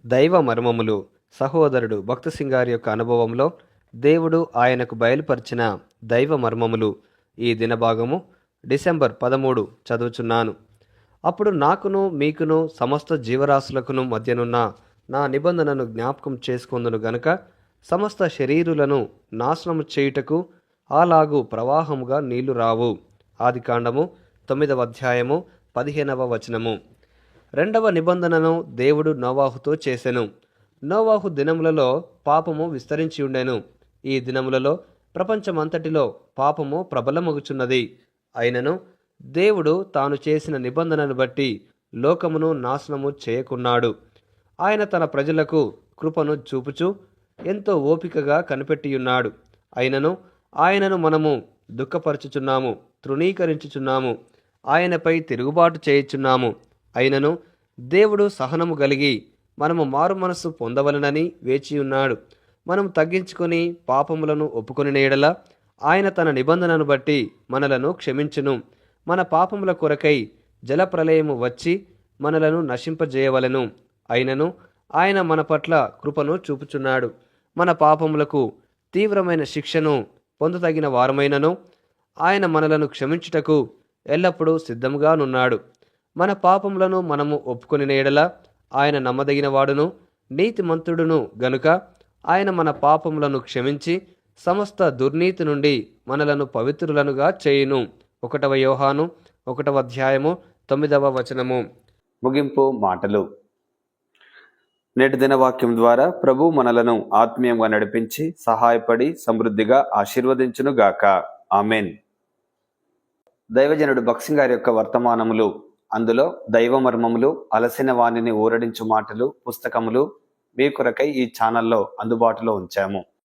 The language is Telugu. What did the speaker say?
దైవ మర్మములు సహోదరుడు భక్తసింగ్ గారి యొక్క అనుభవంలో దేవుడు ఆయనకు బయలుపరిచిన దైవ మర్మములు ఈ దినభాగము డిసెంబర్ 13 చదువుచున్నాను. అప్పుడు నాకును మీకును సమస్త జీవరాశులకును మధ్యనున్న నా నిబంధనను జ్ఞాపకం చేసుకొందును గనుక సమస్త శరీరులను నాశనము చేయుటకు అలాగు ప్రవాహముగా నీళ్లు రావు. ఆదికాండము 9వ అధ్యాయము 15వ వచనము. రెండవ నిబంధనను దేవుడు నోవాహుతో చేసెను. నోవాహు దినములలో పాపము విస్తరించి ఉండెను. ఈ దినములలో ప్రపంచమంతటిలో పాపము ప్రబలమగుచున్నది. అయినను దేవుడు తాను చేసిన నిబంధనను బట్టి లోకమును నాశనము చేయకున్నాడు. ఆయన తన ప్రజలకు కృపను చూపుచు ఎంతో ఓపికగా కనిపెట్టియున్నాడు. అయినను ఆయనను మనము దుఃఖపరచుచున్నాము, తృణీకరించుచున్నాము, ఆయనపై తిరుగుబాటు చేయుచున్నాము. అయినను దేవుడు సహనము కలిగి మనము మారు మనస్సు పొందవలనని వేచియున్నాడు. మనం తగ్గించుకొని పాపములను ఒప్పుకొని ఎడల ఆయన తన నిబంధనను బట్టి మనలను క్షమించును. మన పాపముల కొరకై జలప్రలయము వచ్చి మనలను నశింపజేయవలెను. అయినను ఆయన మన పట్ల కృపను చూపుచున్నాడు. మన పాపములకు తీవ్రమైన శిక్షను పొందతగిన వారమైనను ఆయన మనలను క్షమించుటకు ఎల్లప్పుడూ సిద్ధముగానున్నాడు. మన పాపములను మనము ఒప్పుకొని ఎడల ఆయన నమ్మదగిన వాడును, నీతిమంతుడును గనుక ఆయన మన పాపములను క్షమించి సమస్త దుర్నీతి నుండి మనలను పవిత్రులనుగా చేయును. 1 యోహాను 1వ అధ్యాయము 9వ వచనము. ముగింపు మాటలు. నేటి దిన వాక్యం ద్వారా ప్రభు మనలను ఆత్మీయంగా నడిపించి సహాయపడి సమృద్ధిగా ఆశీర్వదించును గాక. ఆమెన్. దైవజనుడు భక్సింగ్ గారి యొక్క వర్తమానములు, అందులో దైవ మర్మములు, అలసిన వాణిని ఊరడించు మాటలు పుస్తకములు మీ కొరకై ఈ ఛానల్లో అందుబాటులో ఉంచాము.